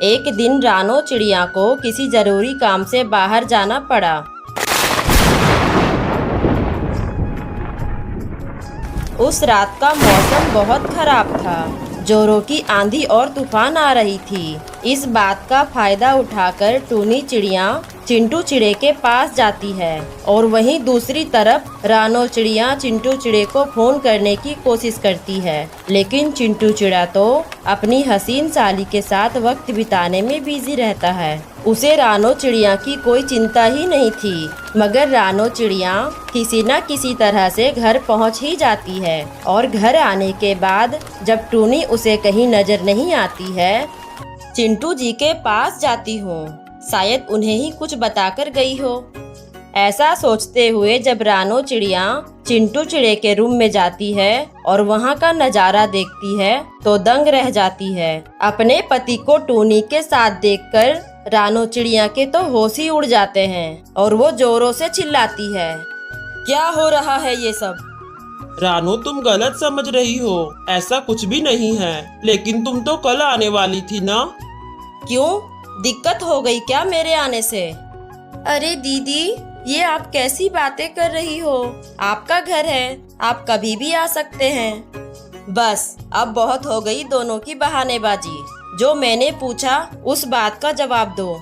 एक दिन रानो चिड़िया को किसी जरूरी काम से बाहर जाना पड़ा। उस रात का मौसम बहुत खराब था। जोरों की आंधी और तूफान आ रही थी। इस बात का फायदा उठाकर टूनी चिड़िया चिंटू चिड़े के पास जाती है और वहीं दूसरी तरफ रानो चिड़िया चिंटू चिड़े को फोन करने की कोशिश करती है, लेकिन चिंटू चिड़ा तो अपनी हसीन साली के साथ वक्त बिताने में बिजी रहता है। उसे रानो चिड़िया की कोई चिंता ही नहीं थी, मगर रानो चिड़िया किसी न किसी तरह से घर पहुंच ही जाती है और घर आने के बाद जब टूनी उसे कहीं नजर नहीं आती है, चिंटू जी के पास जाती हूँ, शायद उन्हें ही कुछ बताकर गई हो। ऐसा सोचते हुए जब रानो चिड़िया चिंटू चिड़े के रूम में जाती है और वहाँ का नज़ारा देखती है तो दंग रह जाती है। अपने पति को टूनी के साथ देखकर रानो चिड़िया के तो होश ही उड़ जाते हैं और वो जोरों से चिल्लाती है, क्या हो रहा है ये सब? रानो, तुम गलत समझ रही हो, ऐसा कुछ भी नहीं है। लेकिन तुम तो कल आने वाली थी ना? क्यों, दिक्कत हो गई क्या मेरे आने से? अरे दीदी, ये आप कैसी बातें कर रही हो? आपका घर है, आप कभी भी आ सकते हैं। बस अब बहुत हो गई दोनों की बहानेबाजी। जो मैंने पूछा उस बात का जवाब दो।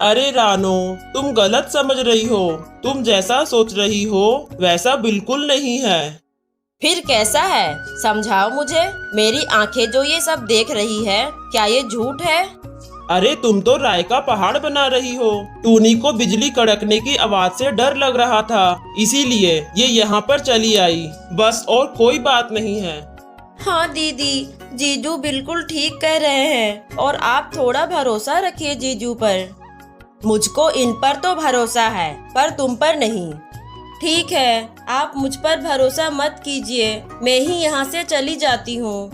अरे रानो, तुम गलत समझ रही हो। तुम जैसा सोच रही हो वैसा बिल्कुल नहीं है। फिर कैसा है, समझाओ मुझे। मेरी आंखें जो ये सब देख रही है, क्या ये झूठ है? अरे तुम तो राय का पहाड़ बना रही हो। टूनी को बिजली कड़कने की आवाज से डर लग रहा था, इसीलिए ये यहाँ पर चली आई, बस और कोई बात नहीं है। हाँ दीदी, जीजू बिल्कुल ठीक कह रहे हैं और आप थोड़ा भरोसा रखिए जीजू पर। मुझको इन पर तो भरोसा है, पर तुम पर नहीं। ठीक है, आप मुझ पर भरोसा मत कीजिए, मैं ही यहाँ से चली जाती हूँ।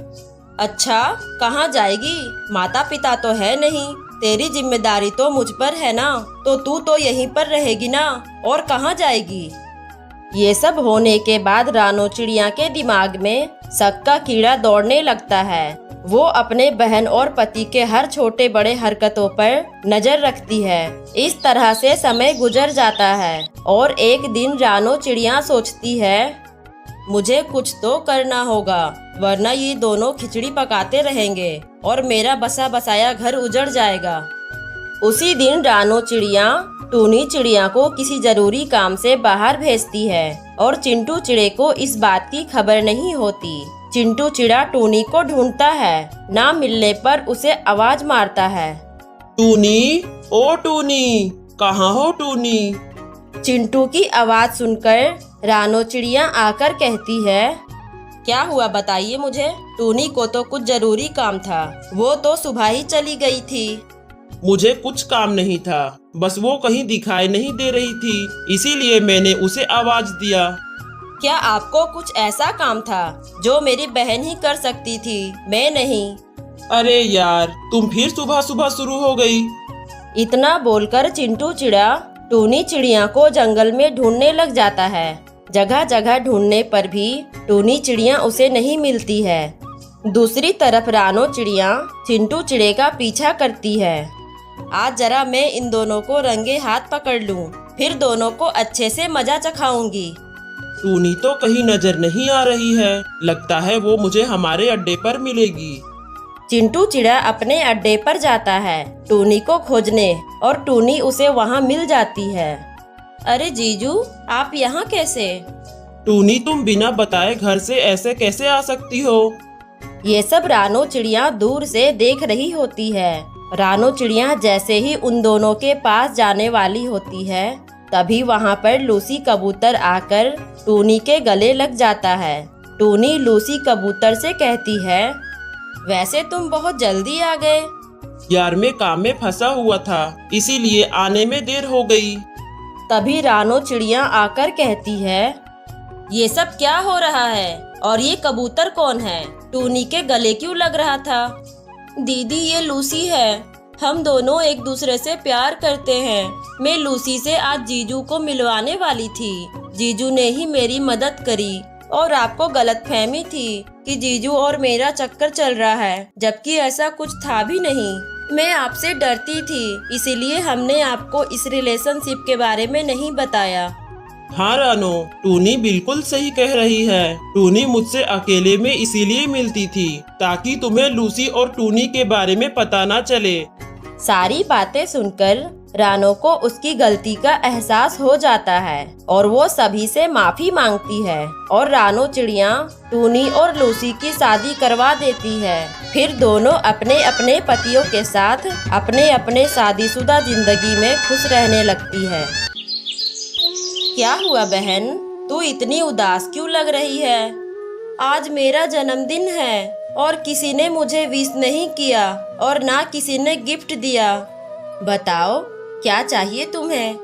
अच्छा, कहाँ जाएगी? माता पिता तो है नहीं, तेरी जिम्मेदारी तो मुझ पर है ना, तो तू तो यहीं पर रहेगी ना, और कहाँ जाएगी? ये सब होने के बाद रानो चिड़िया के दिमाग में शक का कीड़ा दौड़ने लगता है। वो अपने बहन और पति के हर छोटे बड़े हरकतों पर नजर रखती है। इस तरह से समय गुजर जाता है और एक दिन रानो चिड़िया सोचती है, मुझे कुछ तो करना होगा, वरना ये दोनों खिचड़ी पकाते रहेंगे और मेरा बसा बसाया घर उजड़ जाएगा। उसी दिन रानो चिड़िया टूनी चिड़िया को किसी जरूरी काम से बाहर भेजती है और चिंटू चिड़े को इस बात की खबर नहीं होती। चिंटू चिड़ा टूनी को ढूंढता है, ना मिलने पर उसे आवाज मारता है, टूनी, ओ टूनी, कहाँ हो टूनी? चिंटू की आवाज सुनकर रानो चिड़िया आकर कहती है, क्या हुआ बताइए मुझे। टूनी को तो कुछ जरूरी काम था, वो तो सुबह ही चली गई थी। मुझे कुछ काम नहीं था, बस वो कहीं दिखाई नहीं दे रही थी, इसीलिए मैंने उसे आवाज दिया। क्या आपको कुछ ऐसा काम था जो मेरी बहन ही कर सकती थी, मैं नहीं? अरे यार, तुम फिर सुबह सुबह शुरू हो गई। इतना बोलकर चिंटू चिड़ा टूनी चिड़िया को जंगल में ढूंढने लग जाता है। जगह जगह ढूंढने पर भी टूनी चिड़िया उसे नहीं मिलती है। दूसरी तरफ रानो चिड़िया चिंटू चिड़े का पीछा करती है। आज जरा मैं इन दोनों को रंगे हाथ पकड़ लूं, फिर दोनों को अच्छे से मजा चखाऊंगी। टूनी तो कहीं नजर नहीं आ रही है, लगता है वो मुझे हमारे अड्डे पर मिलेगी। चिंटू चिड़ा अपने अड्डे पर जाता है टूनी को खोजने और टूनी उसे वहाँ मिल जाती है। अरे जीजू, आप यहाँ कैसे? टूनी, तुम बिना बताए घर से ऐसे कैसे आ सकती हो? ये सब रानो चिड़िया दूर से देख रही होती है। रानो चिड़िया जैसे ही उन दोनों के पास जाने वाली होती है, तभी वहाँ पर लूसी कबूतर आकर टूनी के गले लग जाता है। टूनी लूसी कबूतर से कहती है, वैसे तुम बहुत जल्दी आ गए। यार, मैं काम में फंसा हुआ था, इसीलिए आने में देर हो गई। तभी रानो चिड़िया आकर कहती है, ये सब क्या हो रहा है और ये कबूतर कौन है? टूनी के गले क्यों लग रहा था? दीदी, ये लूसी है, हम दोनों एक दूसरे से प्यार करते हैं। मैं लूसी से आज जीजू को मिलवाने वाली थी, जीजू ने ही मेरी मदद करी और आपको गलतफहमी थी कि जीजू और मेरा चक्कर चल रहा है, जबकि ऐसा कुछ था भी नहीं। मैं आपसे डरती थी, इसीलिए हमने आपको इस रिलेशनशिप के बारे में नहीं बताया। हाँ रानो, टूनी बिल्कुल सही कह रही है। टूनी मुझसे अकेले में इसीलिए मिलती थी ताकि तुम्हें लूसी और टूनी के बारे में पता ना चले। सारी बातें सुनकर रानो को उसकी गलती का एहसास हो जाता है और वो सभी से माफी मांगती है और रानो चिड़िया टूनी और लूसी की शादी करवा देती है। फिर दोनों अपने अपने पतियों के साथ अपने अपने शादीशुदा जिंदगी में खुश रहने लगती है। क्या हुआ बहन, तू इतनी उदास क्यों लग रही है? आज मेरा जन्मदिन है और किसी ने मुझे विश नहीं किया और ना किसी ने गिफ्ट दिया। बताओ क्या चाहिए तुम्हें?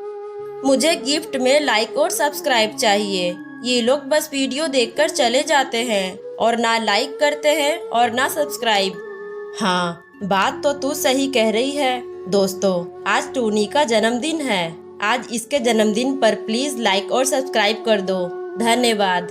मुझे गिफ्ट में लाइक और सब्सक्राइब चाहिए। ये लोग बस वीडियो देखकर चले जाते हैं और ना लाइक करते हैं और ना सब्सक्राइब। हाँ, बात तो तू सही कह रही है। दोस्तों, आज टूनी का जन्मदिन है। आज इसके जन्मदिन पर प्लीज लाइक और सब्सक्राइब कर दो। धन्यवाद।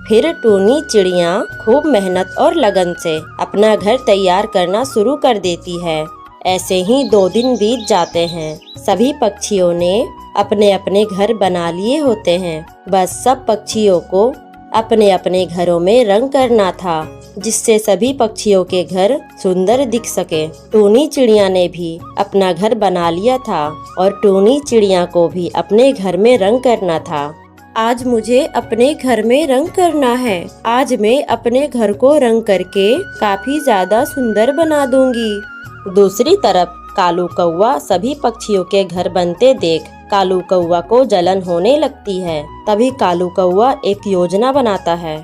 फिर टूनी चिड़िया खूब मेहनत और लगन से अपना घर तैयार करना शुरू कर देती है। ऐसे ही 2 दिन बीत जाते हैं। सभी पक्षियों ने अपने अपने घर बना लिए होते हैं। बस सब पक्षियों को अपने अपने घरों में रंग करना था, जिससे सभी पक्षियों के घर सुंदर दिख सके। टूनी चिड़िया ने भी अपना घर बना लिया था और टूनी चिड़िया को भी अपने घर में रंग करना था। आज मुझे अपने घर में रंग करना है। आज मैं अपने घर को रंग करके काफी ज्यादा सुंदर बना दूंगी। दूसरी तरफ कालू कौवा सभी पक्षियों के घर बनते देख कालू कौवा को जलन होने लगती है। तभी कालू कौवा एक योजना बनाता है।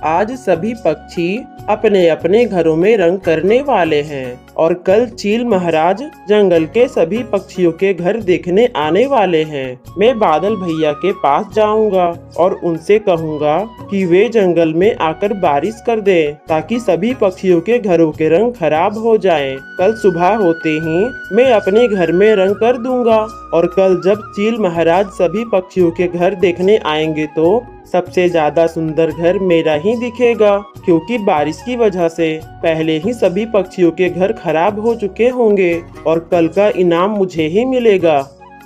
आज सभी पक्षी अपने अपने घरों में रंग करने वाले हैं और कल चील महाराज जंगल के सभी पक्षियों के घर देखने आने वाले हैं। मैं बादल भैया के पास जाऊंगा और उनसे कहूंगा कि वे जंगल में आकर बारिश कर दें ताकि सभी पक्षियों के घरों के रंग खराब हो जाएं। कल सुबह होते ही मैं अपने घर में रंग कर दूंगा और कल जब चील महाराज सभी पक्षियों के घर देखने आएंगे तो सबसे ज्यादा सुंदर घर मेरा ही दिखेगा, क्योंकि बारिश की वजह से पहले ही सभी पक्षियों के घर खराब हो चुके होंगे और कल का इनाम मुझे ही मिलेगा।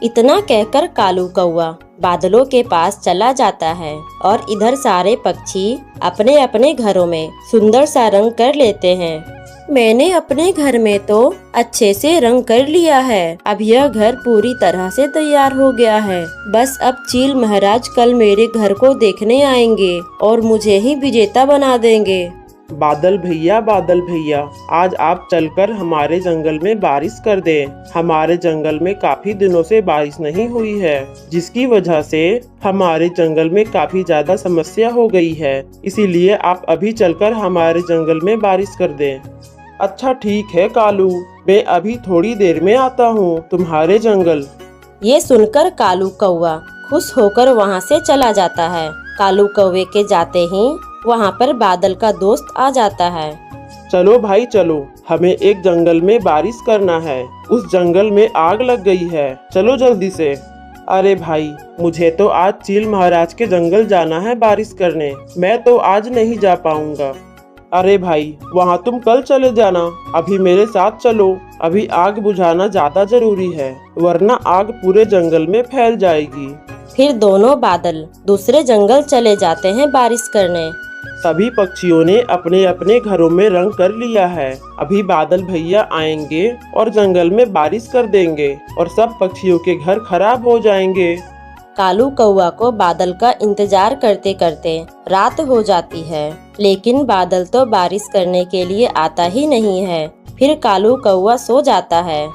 इतना कहकर कालू कौवा बादलों के पास चला जाता है और इधर सारे पक्षी अपने अपने घरों में सुंदर सा रंग कर लेते हैं। मैंने अपने घर में तो अच्छे से रंग कर लिया है। अब यह घर पूरी तरह से तैयार हो गया है। बस अब चील महाराज कल मेरे घर को देखने आएंगे और मुझे ही विजेता बना देंगे। बादल भैया, आज आप चलकर हमारे जंगल में बारिश कर दें। हमारे जंगल में काफी दिनों से बारिश नहीं हुई है, जिसकी वजह से हमारे जंगल में काफी ज्यादा समस्या हो गई है। इसीलिए आप अभी चलकर हमारे जंगल में बारिश कर दें। अच्छा ठीक है कालू, मैं अभी थोड़ी देर में आता हूँ तुम्हारे जंगल। ये सुनकर कालू कौवा खुश होकर वहाँ से चला जाता है। कालू कौवे के जाते ही वहाँ पर बादल का दोस्त आ जाता है। चलो भाई चलो, हमें एक जंगल में बारिश करना है। उस जंगल में आग लग गई है, चलो जल्दी से। अरे भाई, मुझे तो आज चील महाराज के जंगल जाना है बारिश करने। मैं तो आज नहीं जा पाऊंगा। अरे भाई, वहाँ तुम कल चले जाना, अभी मेरे साथ चलो। अभी आग बुझाना ज्यादा जरूरी है, वरना आग पूरे जंगल में फैल जाएगी। फिर दोनों बादल दूसरे जंगल चले जाते हैं बारिश करने। सभी पक्षियों ने अपने अपने घरों में रंग कर लिया है। अभी बादल भैया आएंगे और जंगल में बारिश कर देंगे और सब पक्षियों के घर खराब हो जाएंगे। कालू कौवा को बादल का इंतजार करते करते रात हो जाती है, लेकिन बादल तो बारिश करने के लिए आता ही नहीं है। फिर कालू कौवा सो जाता है।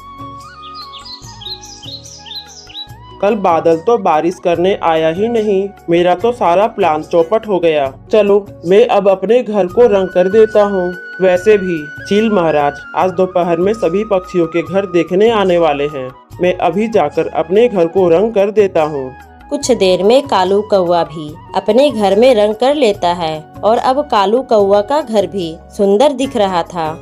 कल बादल तो बारिश करने आया ही नहीं। मेरा तो सारा प्लान चौपट हो गया। चलो, मैं अब अपने घर को रंग कर देता हूँ। वैसे भी चील महाराज आज दोपहर में सभी पक्षियों के घर देखने आने वाले हैं। मैं अभी जाकर अपने घर को रंग कर देता हूँ। कुछ देर में कालू कौवा भी अपने घर में रंग कर लेता है और अब कालू कौवा का घर भी सुंदर दिख रहा था।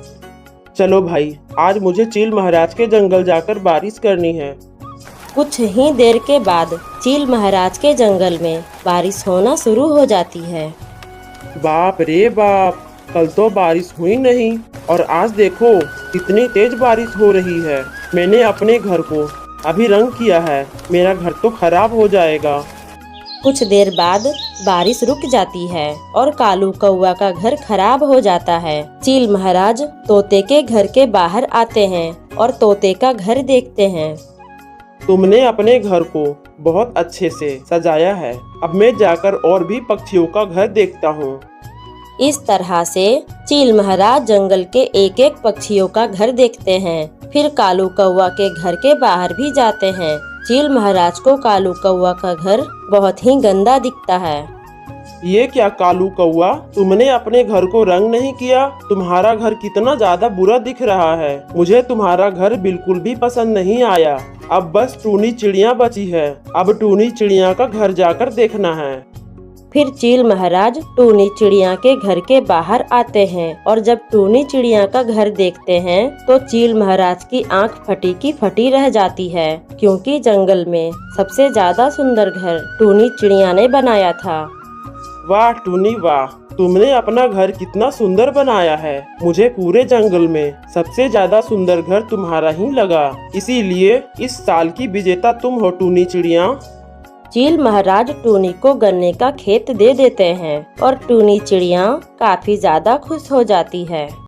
चलो भाई, आज मुझे चील महाराज के जंगल जाकर बारिश करनी है। कुछ ही देर के बाद चील महाराज के जंगल में बारिश होना शुरू हो जाती है। बाप रे बाप, कल तो बारिश हुई नहीं और आज देखो कितनी तेज बारिश हो रही है। मैंने अपने घर को अभी रंग किया है, मेरा घर तो खराब हो जाएगा। कुछ देर बाद बारिश रुक जाती है और कालू कौआ का घर खराब हो जाता है। चील महाराज तोते के घर के बाहर आते हैं और तोते का घर देखते हैं। तुमने अपने घर को बहुत अच्छे से सजाया है। अब मैं जाकर और भी पक्षियों का घर देखता हूँ। इस तरह से चील महाराज जंगल के एक एक पक्षियों का घर देखते हैं। फिर कालू कौआ के घर के बाहर भी जाते हैं। चील महाराज को कालू कौआ का घर बहुत ही गंदा दिखता है। ये क्या कालू कौआ, तुमने अपने घर को रंग नहीं किया? तुम्हारा घर कितना ज्यादा बुरा दिख रहा है। मुझे तुम्हारा घर बिल्कुल भी पसंद नहीं आया। अब बस टूनी चिड़िया बची है। अब टूनी चिड़िया का घर जाकर देखना है। फिर चील महाराज टूनी चिड़िया के घर के बाहर आते हैं और जब टूनी चिड़िया का घर देखते हैं तो चील महाराज की आंख फटी की फटी रह जाती है, क्योंकि जंगल में सबसे ज्यादा सुंदर घर टूनी चिड़िया ने बनाया था। वाह टूनी वाह, तुमने अपना घर कितना सुंदर बनाया है। मुझे पूरे जंगल में सबसे ज्यादा सुंदर घर तुम्हारा ही लगा। इसीलिए इस साल की विजेता तुम हो टूनी चिड़िया। चील महाराज टूनी को गन्ने का खेत दे देते हैं और टूनी चिड़िया काफी ज्यादा खुश हो जाती है।